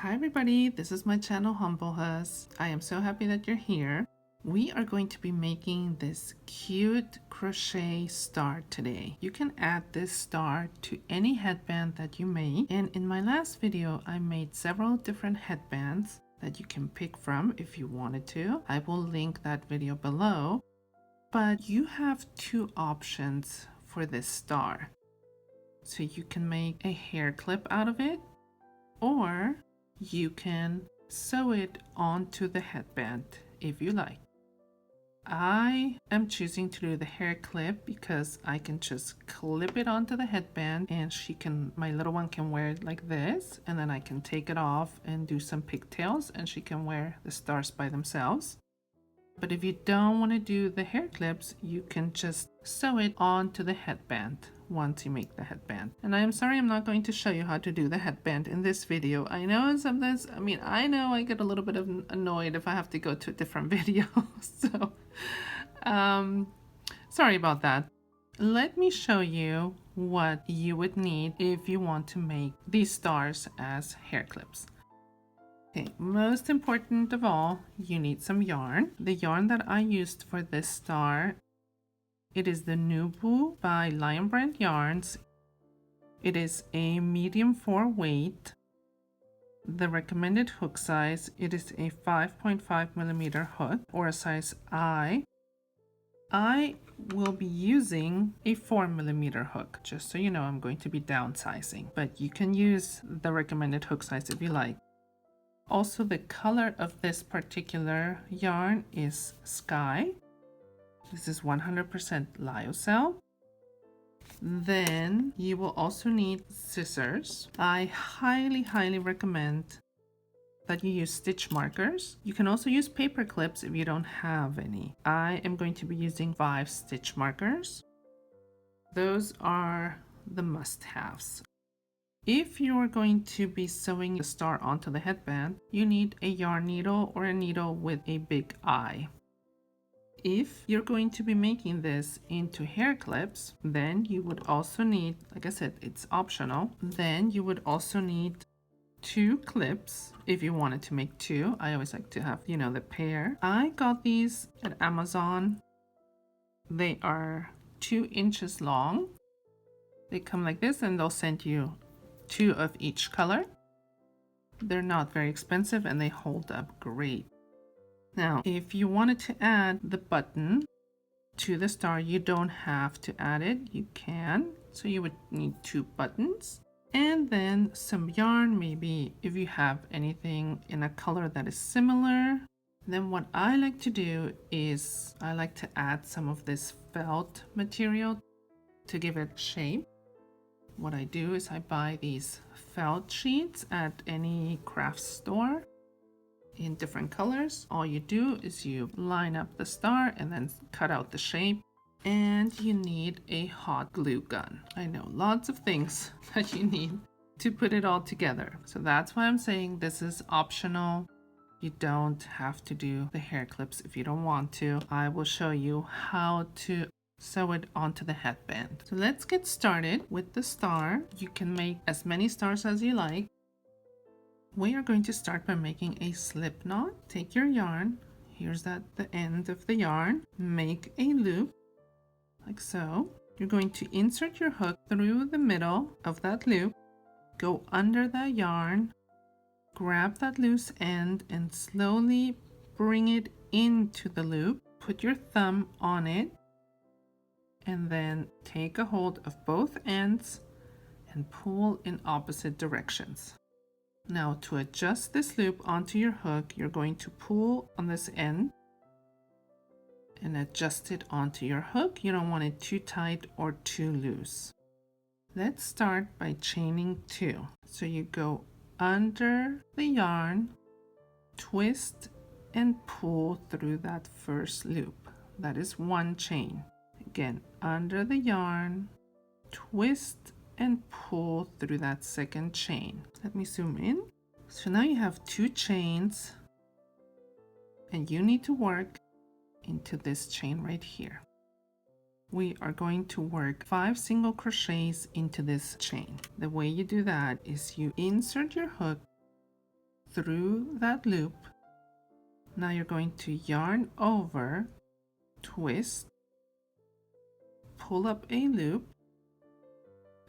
Hi everybody, this is my channel HUMBLEHUS. I am so happy that you're here. We are going to be making this cute crochet star today. You can add this star to any headband that you make, and in my last video I made several different headbands that you can pick from if you wanted to. I will link that video below, but you have two options for this star. So you can make a hair clip out of it, or you can sew it onto the headband if you like. I am choosing to do the hair clip because I can just clip it onto the headband and my little one can wear it like this, and then I can take it off and do some pigtails and she can wear the stars by themselves. But if you don't want to do the hair clips, you can just sew it onto the headband once you make the headband. And I am sorry I'm not going to show you how to do the headband in this video. I know sometimes, I know I get a little bit annoyed if I have to go to a different video. So, sorry about that. Let me show you what you would need if you want to make these stars as hair clips. Okay, most important of all, you need some yarn. The yarn that I used for this star, it is the Nubu by Lion Brand Yarns. It is a medium 4 weight. The recommended hook size, it is a 5.5mm hook or a size I. I will be using a 4mm hook. Just so you know, I'm going to be downsizing, but you can use the recommended hook size if you like. Also, the color of this particular yarn is Sky. This is 100% Lyocell. Then you will also need scissors. I highly recommend that you use stitch markers. You can also use paper clips if you don't have any. I am going to be using 5 stitch markers. Those are the must-haves. If you are going to be sewing the star onto the headband, you need a yarn needle or a needle with a big eye. If you're going to be making this into hair clips, then you would also need, like I said, it's optional, then you would also need 2 clips if you wanted to make 2. I always like to have, the pair. I got these at Amazon. They are 2 inches long. They come like this and they'll send you 2 of each color. They're not very expensive and they hold up great. Now, if you wanted to add the button to the star, you don't have to add it. You can. So you would need 2 buttons and then some yarn, maybe if you have anything in a color that is similar. Then what I like to do is I like to add some of this felt material to give it shape. What I do is I buy these felt sheets at any craft store in different colors. All you do is you line up the star and then cut out the shape, and you need a hot glue gun. I know, lots of things that you need to put it all together. So that's why I'm saying this is optional. You don't have to do the hair clips if you don't want to. I will show you how to sew it onto the headband. So let's get started with the star. You can make as many stars as you like. We are going to start by making a slip knot. Take your yarn, here's the end of the yarn, make a loop like so. You're going to insert your hook through the middle of that loop, go under the yarn, grab that loose end and slowly bring it into the loop. Put your thumb on it and then take a hold of both ends and pull in opposite directions. Now, to adjust this loop onto your hook, you're going to pull on this end and adjust it onto your hook. You don't want it too tight or too loose. Let's start by chaining 2. So you go under the yarn, twist and pull through that first loop. That is 1 chain. Again, under the yarn, twist and pull through that second chain. Let me zoom in. So now you have 2 chains and you need to work into this chain right here. We are going to work 5 single crochets into this chain. The way you do that is you insert your hook through that loop. Now you're going to yarn over, twist, pull up a loop.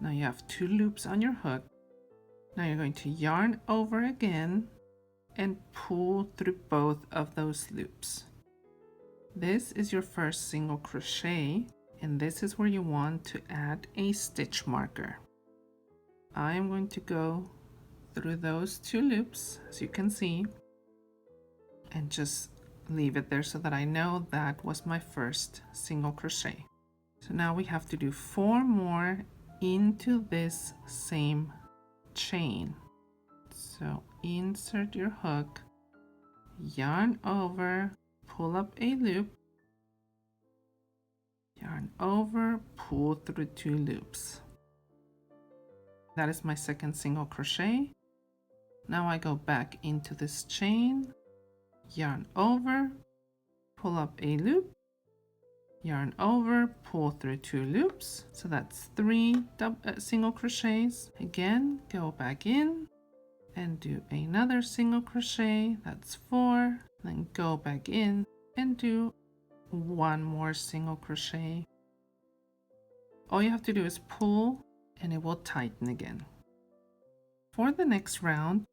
Now you have 2 loops on your hook. Now you're going to yarn over again and pull through both of those loops. This is your first single crochet, and this is where you want to add a stitch marker. I am going to go through those 2 loops, as you can see, and just leave it there so that I know that was my first single crochet. So now we have to do 4 more into this same chain. So insert your hook, yarn over, pull up a loop, yarn over, pull through 2 loops. That is my second single crochet. Now I go back into this chain, yarn over, pull up a loop, yarn over, pull through 2 loops. So that's 3 single crochets. Again, go back in and do another single crochet. That's 4. Then go back in and do 1 more single crochet. All you have to do is pull and it will tighten again. For the next round,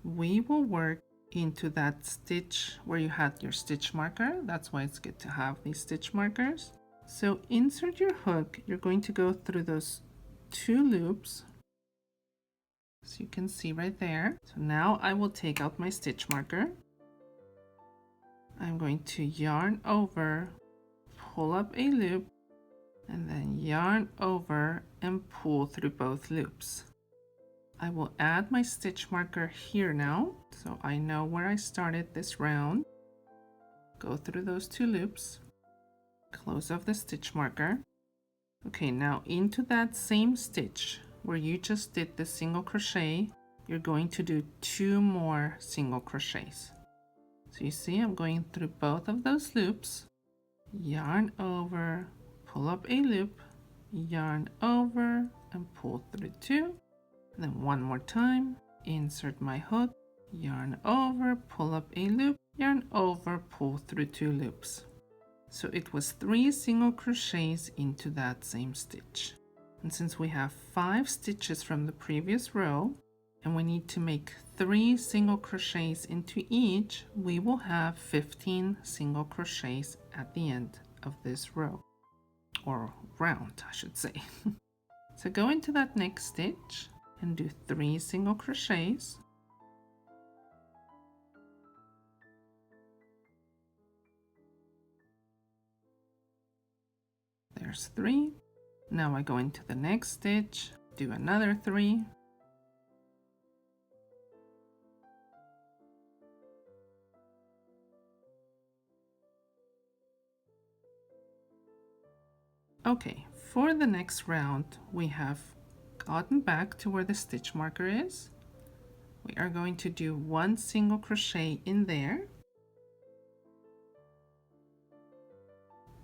we will work into that stitch where you had your stitch marker. That's why it's good to have these stitch markers. So insert your hook. You're going to go through those 2 loops, so you can see right there. So now I will take out my stitch marker. I'm going to yarn over, pull up a loop, and then yarn over and pull through both loops. I will add my stitch marker here now, so I know where I started this round. Go through those 2 loops, close off the stitch marker. Okay, now into that same stitch where you just did the single crochet, you're going to do 2 more single crochets. So you see I'm going through both of those loops, yarn over, pull up a loop, yarn over and pull through 2. And then 1 more time, insert my hook, yarn over, pull up a loop, yarn over, pull through 2 loops. So it was 3 single crochets into that same stitch. And since we have 5 stitches from the previous row, and we need to make 3 single crochets into each, we will have 15 single crochets at the end of this row, or round, I should say. So go into that next stitch and do 3 single crochets. There's 3. Now I go into the next stitch, do another 3. Okay, for the next round, we have gotten back to where the stitch marker is. We are going to do 1 single crochet in there.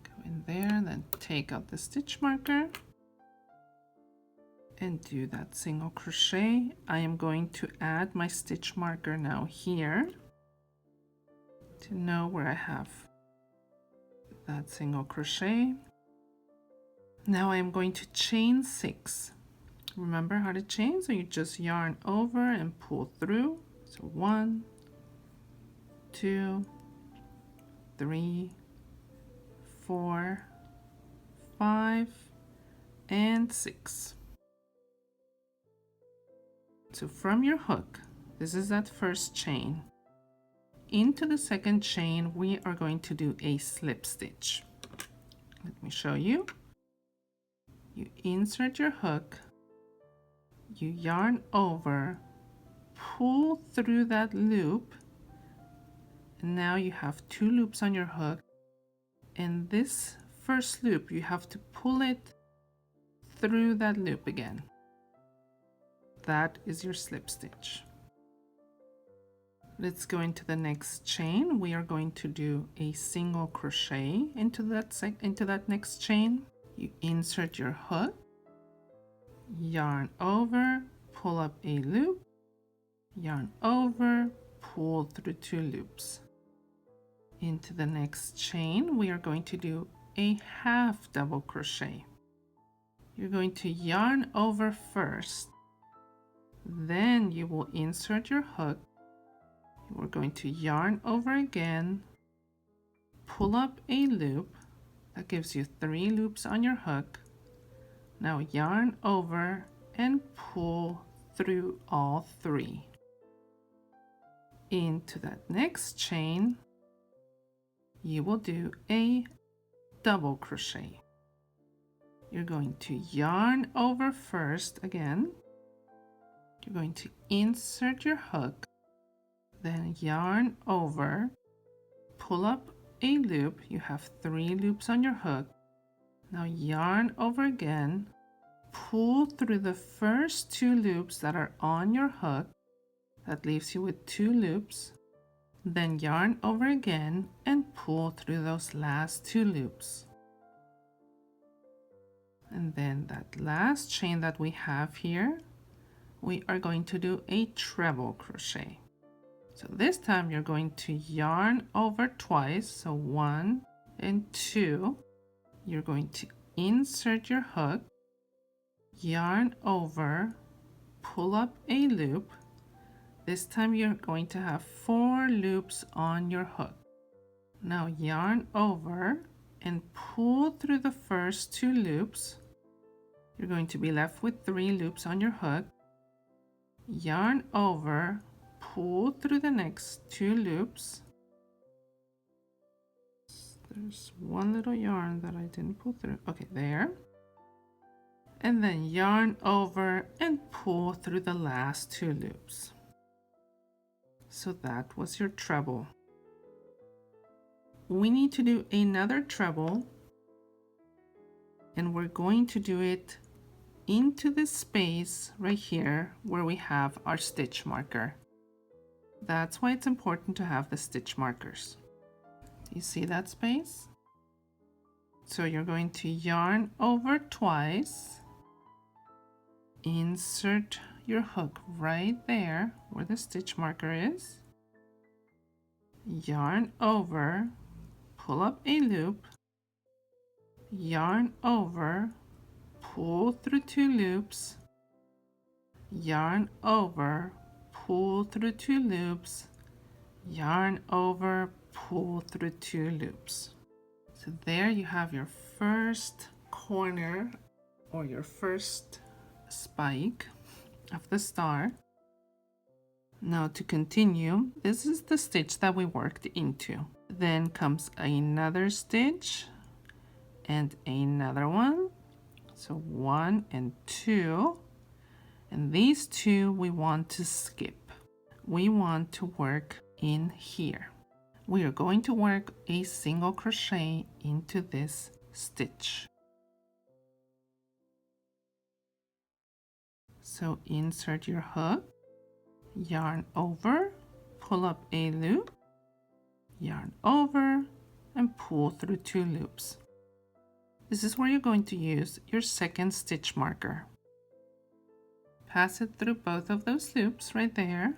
Go in there and then take out the stitch marker and do that single crochet. I am going to add my stitch marker now here to know where I have that single crochet. Now I am going to chain 6. Remember how to chain? So you just yarn over and pull through. So 1, 2, 3, 4, 5, and 6. So from your hook, this is that first chain. Into the second chain, we are going to do a slip stitch. Let me show you. You insert your hook, you yarn over, pull through that loop, and now you have 2 loops on your hook. And this first loop, you have to pull it through that loop again. That is your slip stitch. Let's go into the next chain. We are going to do a single crochet into that next chain. You insert your hook, yarn over, pull up a loop, yarn over, pull through 2 loops. Into the next chain, we are going to do a half double crochet. You're going to yarn over first, then you will insert your hook. We're going to yarn over again, pull up a loop. That gives you 3 loops on your hook. Now yarn over and pull through all 3. Into that next chain, you will do a double crochet. You're going to yarn over first again. You're going to insert your hook, then yarn over, pull up a loop. You have 3 loops on your hook. Now yarn over again, pull through the first 2 loops that are on your hook. That leaves you with 2 loops. Then yarn over again and pull through those last 2 loops. And then that last chain that we have here, we are going to do a treble crochet. So this time you're going to yarn over twice, so 1 and 2. You're going to insert your hook, yarn over, pull up a loop. This time you're going to have 4 loops on your hook. Now yarn over and pull through the first 2 loops. You're going to be left with 3 loops on your hook. Yarn over, pull through the next 2 loops. There's one little yarn that I didn't pull through. Okay, there. And then yarn over and pull through the last 2 loops. So that was your treble. We need to do another treble, and we're going to do it into this space right here where we have our stitch marker. That's why it's important to have the stitch markers. You see that space? So you're going to yarn over twice, insert your hook right there where the stitch marker is, yarn over, pull up a loop, yarn over, pull through 2 loops, yarn over, pull through 2 loops, yarn over, pull through 2 loops. So there you have your first corner or your first spike of the star. Now to continue, this is the stitch that we worked into. Then comes another stitch and another one. So 1 and 2, and these 2 we want to skip. We want to work in here. We are going to work a single crochet into this stitch. So insert your hook, yarn over, pull up a loop, yarn over, and pull through 2 loops. This is where you're going to use your second stitch marker. Pass it through both of those loops right there,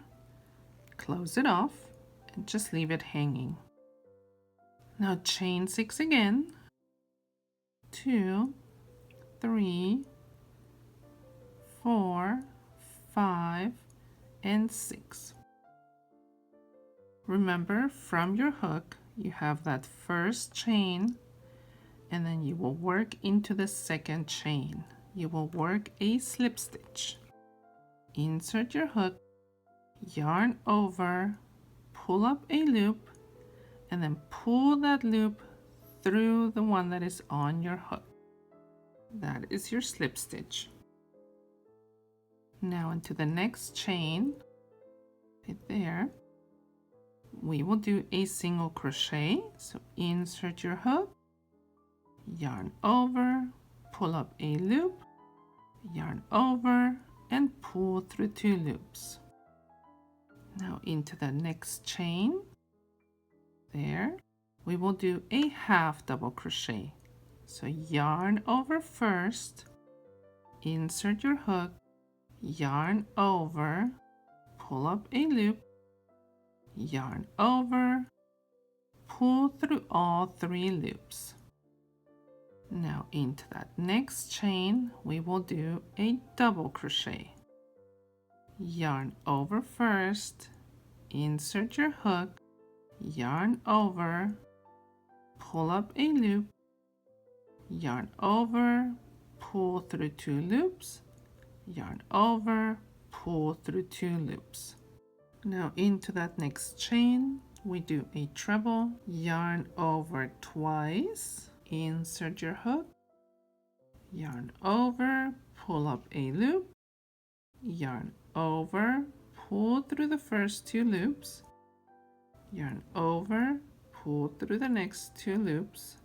close it off, and just leave it hanging. Now chain 6 again, 2, 3, 4, 5, and 6. Remember, from your hook, you have that first chain, and then you will work into the second chain. You will work a slip stitch. Insert your hook, yarn over, pull up a loop, and then pull that loop through the one that is on your hook. That is your slip stitch. Now into the next chain, right there, we will do a single crochet. So insert your hook, yarn over, pull up a loop, yarn over, and pull through 2 loops. Now into the next chain, there, we will do a half double crochet. So yarn over first, insert your hook, yarn over, pull up a loop, yarn over, pull through all 3 loops. Now into that next chain we will do a double crochet. Yarn over first, insert your hook, yarn over, pull up a loop, yarn over, pull through 2 loops, yarn over, pull through 2 loops. Now into that next chain we do a treble, yarn over twice, insert your hook, yarn over, pull up a loop, yarn over, pull through the first 2 loops, yarn over, pull through the next 2 loops,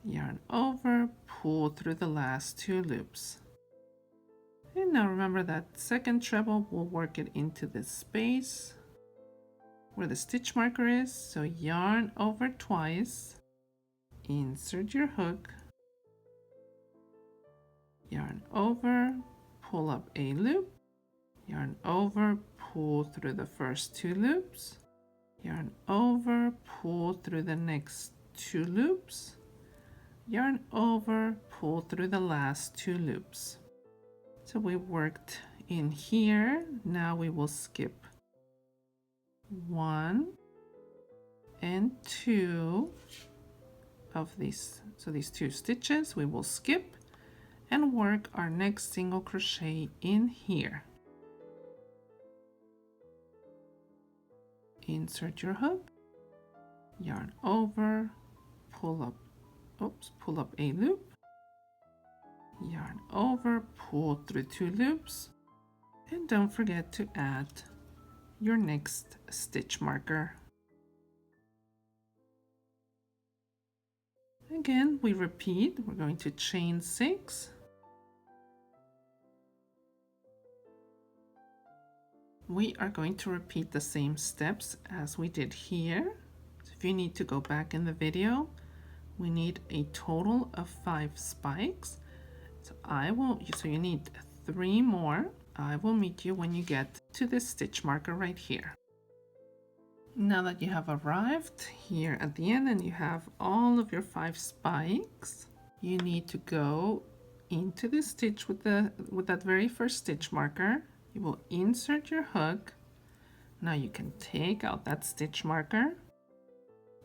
yarn over, pull through the last 2 loops. And now remember that second treble, we'll work it into this space where the stitch marker is. So yarn over twice, insert your hook, yarn over, pull up a loop, yarn over, pull through the first 2 loops, yarn over, pull through the next 2 loops, yarn over, pull through the last 2 loops. So we worked in here. Now we will skip 1 and 2 of these. So these 2 stitches we will skip and work our next single crochet in here. Insert your hook, yarn over, pull up a loop, yarn over, pull through 2 loops, and don't forget to add your next stitch marker. Again, we repeat. We're going to chain 6, we are going to repeat the same steps as we did here. So if you need to go back in the video, we need a total of 5 spikes. So you need 3 more. I will meet you when you get to this stitch marker right here. Now that you have arrived here at the end and you have all of your 5 spikes, you need to go into the stitch with that very first stitch marker. You will insert your hook. Now you can take out that stitch marker.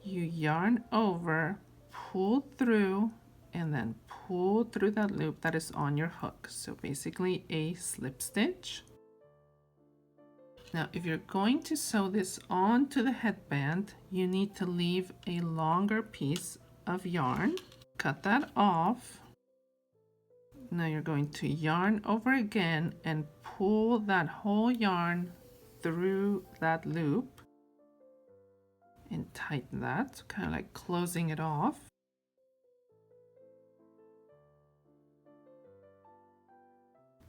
You yarn over, pull through, and then pull through that loop that is on your hook. So basically a slip stitch. Now if you're going to sew this onto the headband, you need to leave a longer piece of yarn. Cut that off. Now you're going to yarn over again and pull that whole yarn through that loop and tighten that, so kind of like closing it off.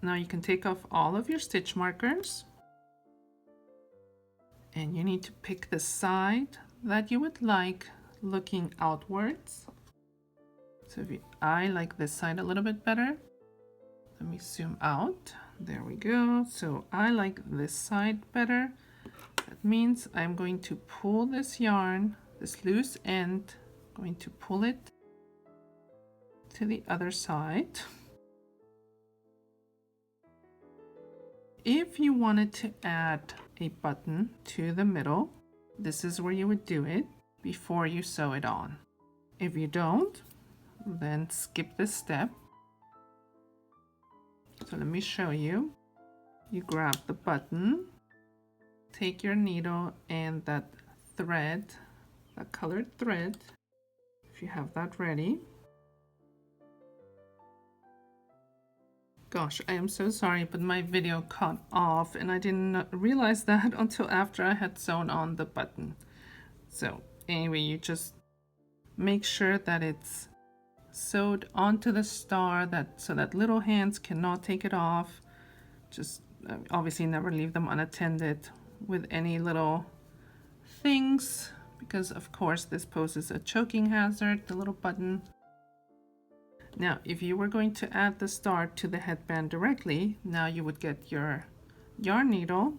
Now you can take off all of your stitch markers and you need to pick the side that you would like looking outwards. So I like this side a little bit better. Let me zoom out. There we go. So I like this side better. That means I'm going to pull this yarn, this loose end, going to pull it to the other side. If you wanted to add a button to the middle, this is where you would do it before you sew it on. If you don't, then skip this step. So let me show you. You grab the button, take your needle and that thread, that colored thread, if you have that ready. Gosh, I am so sorry, but my video cut off and I didn't realize that until after I had sewn on the button. So anyway, you just make sure that it's sewed onto the star so that little hands cannot take it off. Just obviously never leave them unattended with any little things, because of course this poses a choking hazard, the little button. Now if you were going to add the star to the headband directly, now you would get your yarn needle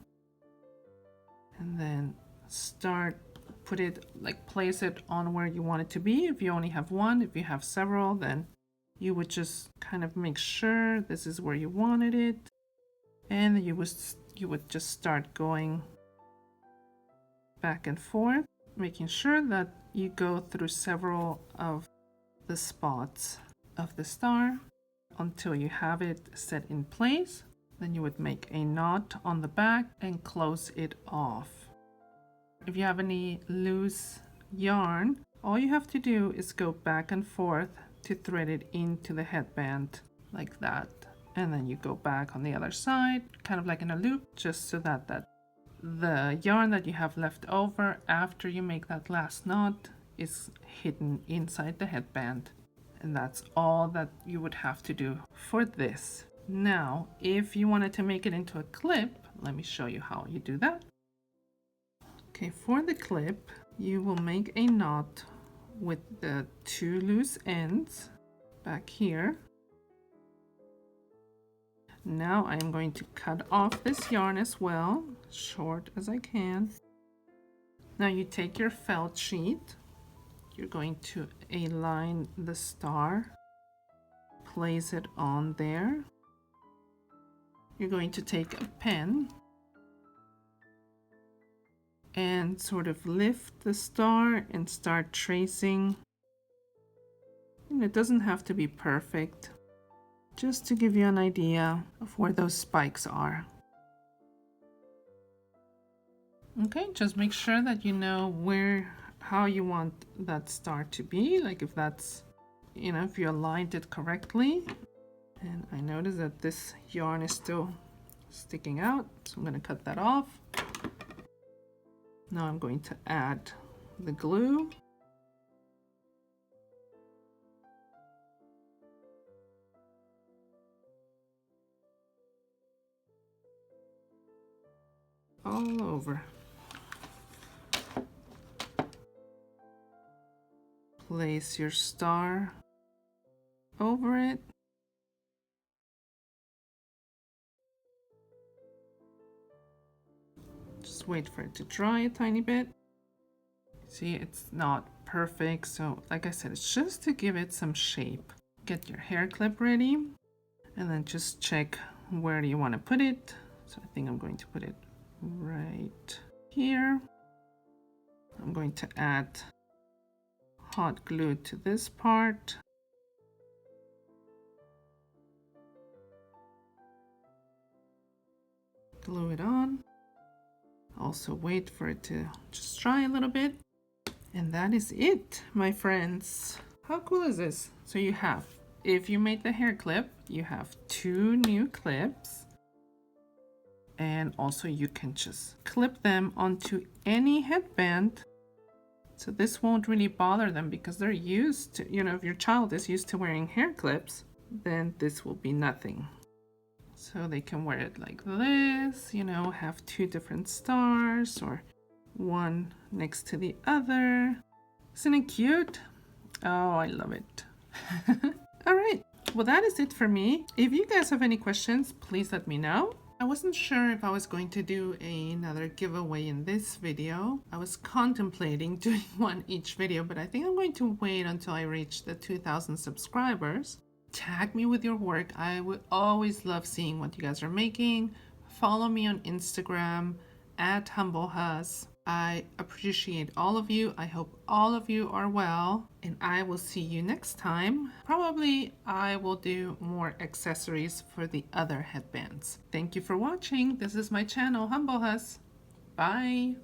and then start, put it, like place it on where you want it to be. If you only have one, if you have several, then you would just kind of make sure this is where you wanted it, and you would just start going back and forth, making sure that you go through several of the spots of the star until you have it set in place. Then you would make a knot on the back and close it off. If you have any loose yarn, all you have to do is go back and forth to thread it into the headband like that, and then you go back on the other side, kind of like in a loop, just so that the yarn that you have left over after you make that last knot is hidden inside the headband. And that's all that you would have to do for this. Now, if you wanted to make it into a clip, let me show you how you do that. Okay, for the clip, you will make a knot with the two loose ends back here. Now I'm going to cut off this yarn as well, short as I can. Now you take your felt sheet, you're going to align the star, place it on there. You're going to take a pen and sort of lift the star and start tracing. And it doesn't have to be perfect, just to give you an idea of where those spikes are. Okay, just make sure that you know how you want that star to be, like if that's, if you aligned it correctly. And I notice that this yarn is still sticking out, so I'm going to cut that off. Now I'm going to add the glue. All over. Place your star over it. Just wait for it to dry a tiny bit. See, it's not perfect, so like I said, it's just to give it some shape. Get your hair clip ready, and then just check where do you want to put it. So I think I'm going to put it right here. I'm going to add hot glue to this part. Glue it on. Also wait for it to just dry a little bit. And that is it, my friends. How cool is this? So you have, if you made the hair clip, you have 2 new clips. And also you can just clip them onto any headband. So this won't really bother them because they're used to, if your child is used to wearing hair clips, then this will be nothing. So they can wear it like this, have 2 different stars or one next to the other. Isn't it cute? Oh, I love it. All right, well, that is it for me. If you guys have any questions, please let me know. I wasn't sure if I was going to do another giveaway in this video. I was contemplating doing one each video, but I think I'm going to wait until I reach the 2,000 subscribers. Tag me with your work. I would always love seeing what you guys are making. Follow me on Instagram at HUMBLEHUS. I appreciate all of you. I hope all of you are well, and I will see you next time. Probably I will do more accessories for the other headbands. Thank you for watching. This is my channel, HUMBLEHUS. Bye.